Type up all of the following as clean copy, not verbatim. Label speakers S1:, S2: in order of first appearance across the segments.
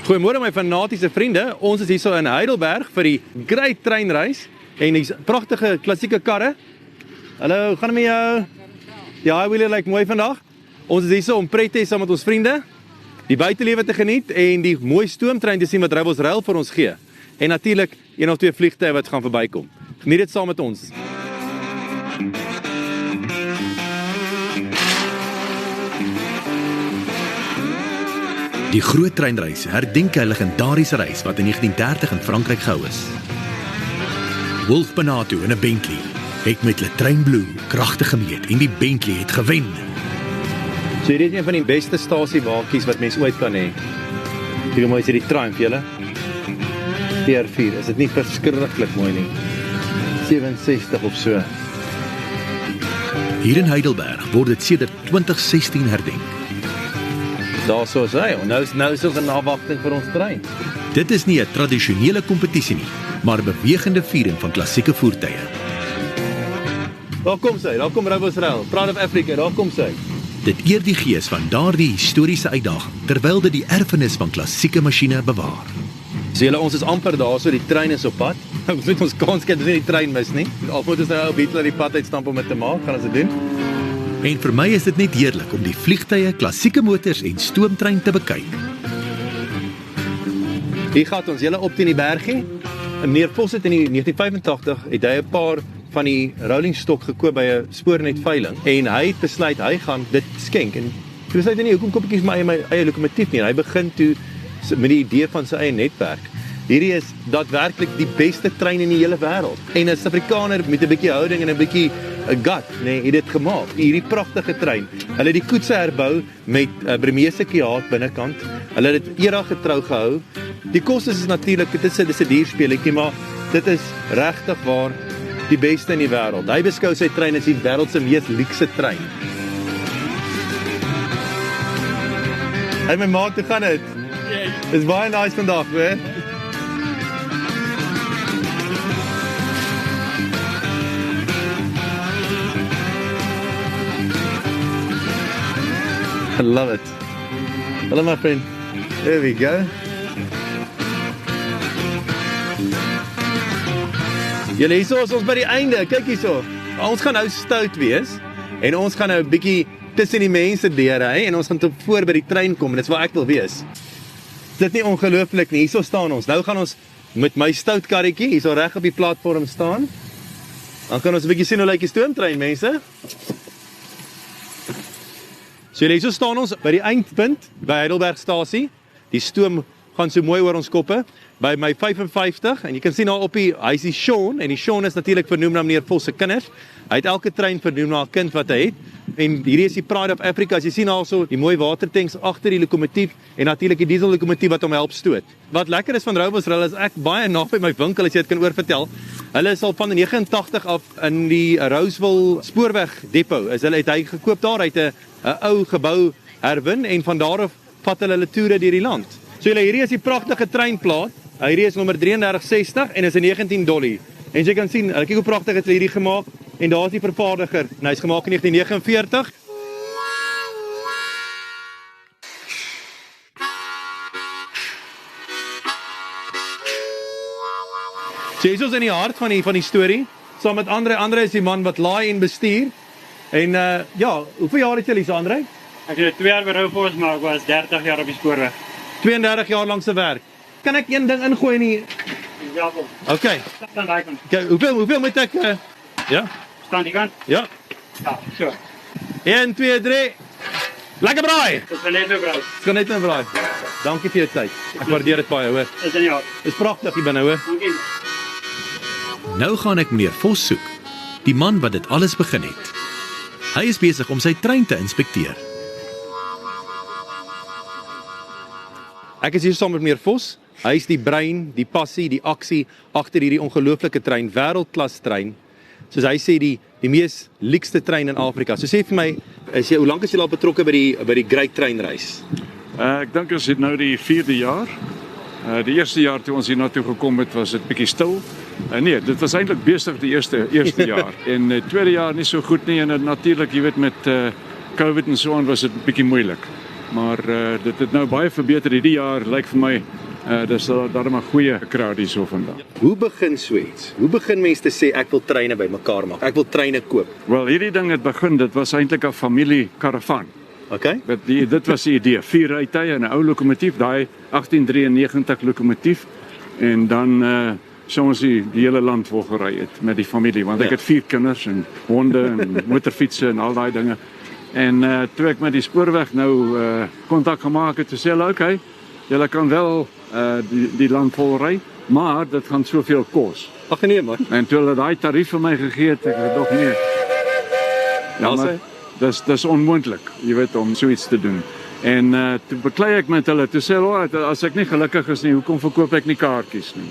S1: Goeiemôre my fanatiese vriende, ons is hier so in Heidelberg vir die Great Treinreis en die pragtige klassieke karre. Hallo, hoe gaan het met jou? Ja, wil jy mooi vandag? Ons is hier so om pret te hê saam met ons vriende, die buitelewe te geniet en die mooi stoomtrein te sien wat Rebels Rail vir ons gee. En natuurlik een of twee vliegtuie wat gaan verbykom. Geniet dit saam met ons.
S2: Die groot treinreis herdenk 'n legendariese reis wat in 1930 in Frankryk gehou is. Wolf Benato in 'n Bentley het met Le Train Bleu kragtig gemeet en die Bentley het gewen.
S1: So hier is een van die beste stasiewakies wat mens ooit kan hê. Kyk hoe mooi is die Triumph, julle. PR4, is dit nie verskriklik mooi nie. 67 of so.
S2: Hier in Heidelberg word dit sedert 2016 herdenk.
S1: Daar so is hy, nou is ons in afwagting vir ons trein.
S2: Dit is nie 'n tradisionele kompetisie nie, maar 'n bewegende viering van klassieke voertuie.
S1: Daar kom sy, daar kom Rebels Rail, Pride of Africa, daar kom sy.
S2: Dit eer die gees van daardie historiese uitdaging, terwyl dit die erfenis van klassieke masjiene bewaar.
S1: So julle, ons is amper daar, so die trein is op pad. Ons moet ons kans kry, ons nie die trein mis nie. Al moet ons nou 'n bietjie die pad uitstamp om dit te maak, gaan ons dit doen.
S2: En vir my is dit net heerlik om die vliegtuie, klassieke motors en stoomtrein te bekyk.
S1: Hier gaan ons julle op teen die bergie. Meneer Vos het in 1985 het hy 'n paar van die rolling stock gekoop by 'n spoornetveiling en hy het besluit hy gaan dit skenk en toe sê hy nee, hoekom koop ek nie my eie lokomotief nie? En hy begin toe met die idee van sy eie netwerk. Hierdie is daadwerklik die beste trein in die hele wêreld. En 'n Suid-Afrikaner met 'n bietjie houding en 'n bietjie 'n gut, nee, het dit gemaak. Hierdie pragtige trein. Hulle het die koetse herbou met 'n Burmese Kiaat binnekant. Hulle het dit era getrou gehou. Die kostes is natuurlik, dit is 'n duur speletjie, maar dit is regtig waar die beste in die wêreld. Hy beskou sy trein as die wêreld se mees luukse trein. Hey my maat, hoe gaan dit? Dis baie nice vandag, hoor. I love it. Hello my friend. There we go. Julle, hierso is ons by die einde, kyk hierso. Ons gaan nou stout wees en ons gaan nou 'n bietjie tussen die mense deur ry en ons gaan tot voor by die trein kom en dit is waar ek wil wees. Dit nie ongelooflik nie, hierso staan ons. Nou gaan ons met my stout karretjie hierso reg op die platform staan. Dan kan ons 'n bietjie sien hoe lyk die stoomtrein, mense. So hierso staan ons by die eindpunt by Heidelbergstasie. Die stoom gaan so mooi oor ons koppe. By my 55 en jy kan sien daar op hy is die Sean en die Sean is natuurlik vernoem na meneer Vos se kinders. Hy het elke trein vernoem na 'n kind wat hy het. En hierdie is die Pride of Africa. As jy sien also die mooi watertanks agter die lokomotief en natuurlik die diesel lokomotief wat hom help stoot. Wat lekker is van Rebels Rail is ek baie naby my winkel as jy dit kan oorvertel. Hulle is al van 89 af in die Roseville spoorweg depot. Hulle het hy gekoop daar uit 'n ou gebou herwin en van daar af vat hulle toere deur die land. So hierdie is die pragtige treinplaat. Hierdie is nommer 3360 en is 'n $19. En jy kan sien, kyk hoe pragtig het hulle hierdie gemaak en daar is die vervaardiger. Nou hy's gemaak in 1949. Jesus in die hart van die storie. Saam met Andre is die man wat laai en bestuur. En ja, hoeveel jaar het jy hier, Andre?
S3: Ek het 2 jaar by Rouwfors, maar ek was 30 jaar op die spoorweg.
S1: 32 jaar lank se werk. Kan ek een ding ingooi in die...
S3: Ja, kom.
S1: Okay.
S3: Staan daai kant.
S1: Okay, hoeveel moet ek... ja?
S3: Staan die kant?
S1: Ja.
S3: Ja, so.
S1: 1, 2, 3. Lekker braai!
S3: Dit is net nou braai.
S1: Dit kan net nou braai. Dankie vir jou tyd. Ek waardeer dit baie, hoor.
S3: Is in die hart.
S1: Dis pragtig hier binne, hoor.
S3: Dankie.
S2: Nou gaan ek meneer Vos soek, die man wat dit alles begin het. Hy is besig om sy trein te inspekteer.
S1: Ek is hier saam met meneer Vos. Hy is die brein, die passie, die aksie agter hierdie ongelooflike trein, wêreldklas trein. Soos hy sê die mees luukste trein in Afrika. So sê vir my, hoe lank is jy al betrokke by die Great Treinreis?
S4: Ek dink ons het nou die 4de jaar. Die eerste jaar toe ons hier na toe gekom het, was dit bietjie stil. Nee, dit was eintlik besig die eerste jaar. En tweede jaar nie so goed nie en natuurlik, jy weet met COVID en so aan was dit bietjie moeilik. maar dit het nou baie verbeter hierdie jaar, lyk vir my, dis daarom 'n goeie crowd hierso vandag.
S1: Hoe begin so iets? Hoe begin mense te sê ek wil treine bymekaar maak? Ek wil treine koop.
S4: Wel, hierdie ding het begin, dit was eintlik 'n familie karavaan.
S1: Okay?
S4: Dit was die idee, 4 rytuie en 'n ou lokomotief, daai 1893 lokomotief, en dan sou ons die hele land vol gery het met die familie, want ek het 4 kinders en honde en motorfietsse en al daai dinge. En toe ek met die spoorweg nou kontak gemaak het, toe sê hulle, okay, julle kan wel die land vol ry, maar dit gaan soveel kos.
S1: Ag nee man.
S4: En toe hulle daai tarief vir my gegee het, ek het nog nee. Ja, maar dis onmoontlik, jy weet, om so iets te doen. En toe beklei ek met hulle, toe sê hulle, as ek nie gelukkig is nie, hoekom verkoop ek nie kaartjies nie?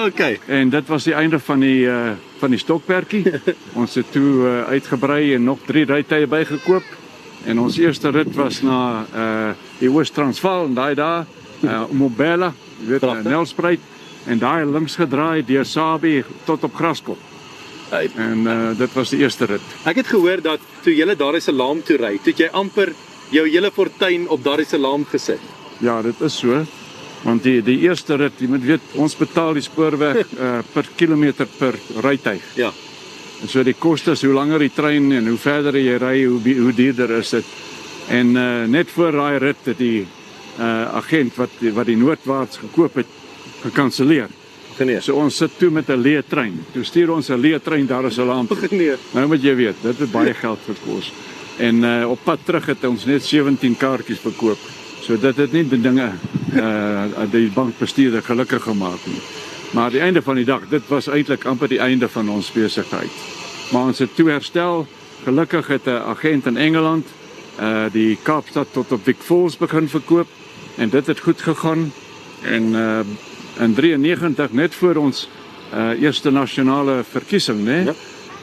S1: Okay.
S4: En dit was die einde van die stokperdjie. Ons het toe uitgebrei en nog 3 rytuie bygekoop. En ons eerste rit was na die Oos-Transvaal en daai daar, Mobela, jy weet, Nelspruit, en daai links gedraai deur Sabie tot op Graskop. En dit was die eerste rit.
S1: Ek het gehoor dat toe jy Dar es Salaam toe ry, toe jy amper jou hele fortuin op Dar es Salaam gesit.
S4: Ja, dit is so. Want die eerste rit, jy moet weet, ons betaal die spoorweg per kilometer per rytuig.
S1: Ja.
S4: En so die kostes, hoe langer die trein en hoe verder jy ry, hoe duurder is dit. En net voor daai rit het die agent wat die noordwaarts gekoop het, gekanselleer.
S1: Nee.
S4: So ons sit toe met 'n leë trein. Toe stuur ons 'n leë trein Dar es Salaam.
S1: Nee.
S4: Nou moet jy weet, dit het baie geld gekos. En op pad terug het ons net 17 kaartjies verkoop. So dit het nie die dinge die bankbestuurder gelukkig gemaak nie. Maar aan die einde van die dag, dit was eintlik amper die einde van ons besigheid. Maar ons het toe herstel. Gelukkig het 'n agent in Engeland die Kaapstad tot op Vic Falls begin verkoop en dit het goed gegaan. En in 93, net voor ons eerste nasionale verkiesing, né,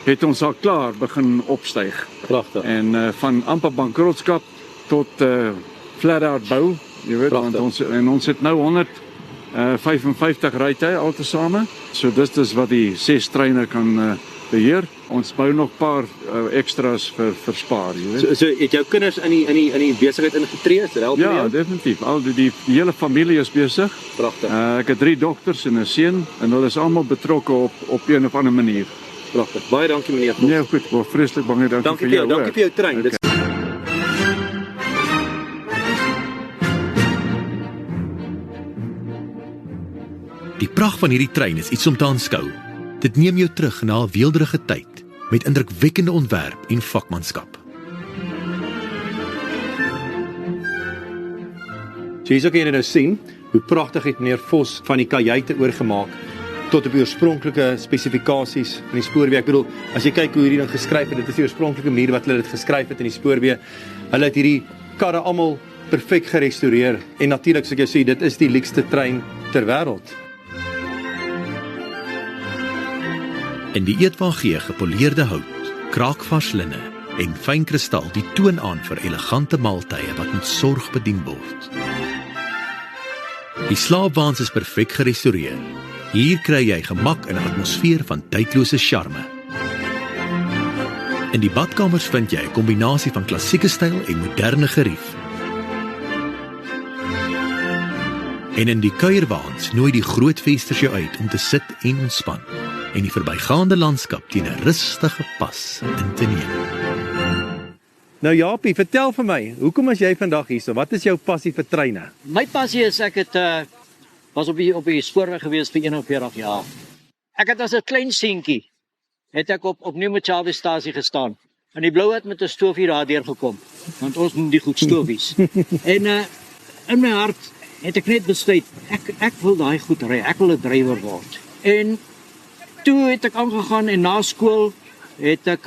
S4: het ons al klaar begin opstyg.
S1: Pragtig.
S4: En van amper bankrotskap tot flat-out bou, jy weet, want ons het nou 155 rytuie altesaame. So dis wat die 6 treine kan beheer. Ons bou nog 'n paar extras vir spaar, jy weet.
S1: So het jou kinders in die besigheid ingetree?
S4: Ja, definitief. Al die hele familie is besig.
S1: Pragtig.
S4: Ek het 3 dogters en 'n seun en hulle is almal betrokke op een of ander manier.
S1: Pragtig. Baie dankie meneer.
S4: Nee, goed, wel vreeslik baie dankie vir jou.
S1: Dankie vir jou trein.
S4: Okay.
S2: Die pragt van hierdie trein is iets om te aanskou. Dit neem jou terug na 'n weelderige tyd met indrukwekkende ontwerp en vakmanskap.
S1: So hierso kan jy nou sien hoe pragtig het meneer Vos van die kajuite oorgemaak tot op die oorspronklike spesifikasies van die spoorweë. Ek bedoel, as jy kyk hoe hierdie ding geskryf het, dit is die oorspronklike manier wat hulle dit geskryf het in die spoorweë. Hulle het hierdie karre almal perfek gerestoreer en natuurlik soos ek jou sê, dit is die luukste trein ter wêreld.
S2: In die eetwa gee gepoleerde hout, kraakvars linne en fyn kristal die toon aan vir elegante maaltye wat met sorg bedien word. Die slaapwaens is perfek gerestoreer. Hier kry jy gemak in 'n atmosfeer van tydlose charme. In die badkamers vind jy 'n kombinasie van klassieke styl en moderne gerief. En in die kuierwaens nooi die groot vensters jou uit om te sit en ontspan en die verbygaande landskap teen 'n rustige pas in te neem.
S1: Nou Japie, vertel vir my, hoekom is jy vandag hierso? Wat is jou passie vir treine?
S5: My passie is ek het was op die spoorweg gewees vir 41 jaar. Ek het as 'n klein seentjie het ek op Nieuwe stasie gestaan. En die blou het met 'n stoofie daardeur gekom, want ons noem die goed stofies. En in my hart het ek net besluit ek wil daai goed ry. Ek wil 'n drywer word. En toe het ek aangegaan en na skool het ek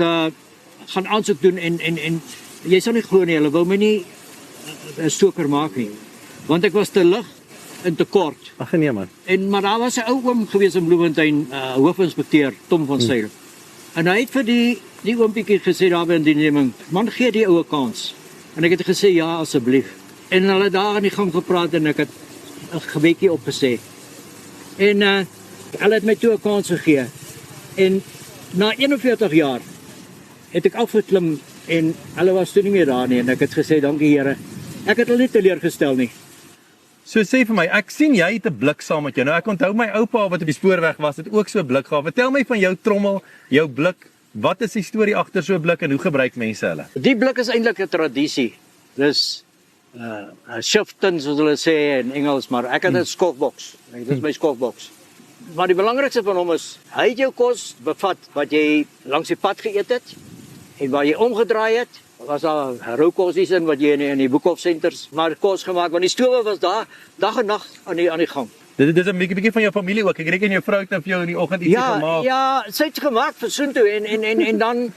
S5: gaan aansoek doen en jy sal nie glo nie, hulle wou my nie 'n stoker maak nie, want ek was te lig en te kort.
S1: Ag nee man.
S5: Maar daar was 'n ou oom gewees in Bloemfontein, hoofinspekteur Tom van Sail. En hy het vir die oompietjie gesê daar by die neming, man gee die ou 'n kans. En ek het gesê ja asseblief. En hulle daar in die gang gepraat en ek het 'n gebedjie opgesê. En hulle het my toe 'n kans gegee. En na 41 jaar het ek afgeklim en hulle was toe nie meer daar nie en ek het gesê dankie Here. Ek het hulle nie teleurgestel nie.
S1: So sê vir my, ek sien jy het 'n blik saam met jou. Nou ek onthou my oupa wat op die spoorweg was, het ook so 'n blik gehad. Vertel my van jou trommel, jou blik. Wat is die storie agter so 'n blik en hoe gebruik mense hulle?
S5: Die blik is eintlik 'n tradisie. Dis shiften soos hulle sê in Engels, maar ek het 'n skofboks. Dit is my skofboks. Maar die belangrikste van hom is, hy het jou kos bevat wat jy langs die pad geëet het en waar jy omgedraai het. Was daar rookosies in wat jy in die Boekhof senters maar kos gemaak, want die stowe was daar dag en nag aan die gang.
S1: Dit is 'n bietjie van jou familie ook. Ek reken jou vrou het nou vir jou in die oggend ietsie gemaak.
S5: Ja, sy het gemaak vir soontoe en dan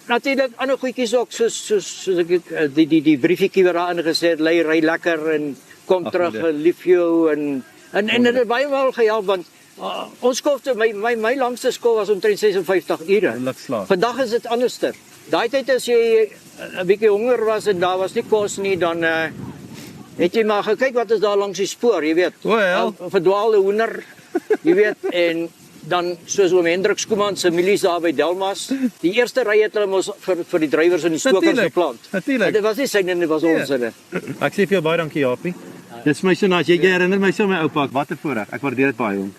S5: natuurlik ander goedjies ook soos ek die briefietjie wat daar ingesit het, lê ry lekker en kom terug en lief jou en dit het baie wel gehelp want ons skofte my langste skof was omtrent 56 ure. Vandag is dit anderster. Daai tyd as jy 'n bietjie honger was en daar was nie kos nie, dan het jy maar gekyk wat is daar langs die spoor, jy weet. Verdwaalde hoender, jy weet, en dan soos oom Hendrik Skuman se milies daar by Delmas, die eerste ry het hulle mos vir die drywers en die stokers geplant.
S1: Natuurlik.
S5: Dit was nie syne, dit was ons hulle.
S1: Ek sê vir jou baie dankie, Japie. Dis my so nice. Jy herinner my so my oupa. Wat 'n voorreg. Ek waardeer dit baie, jong.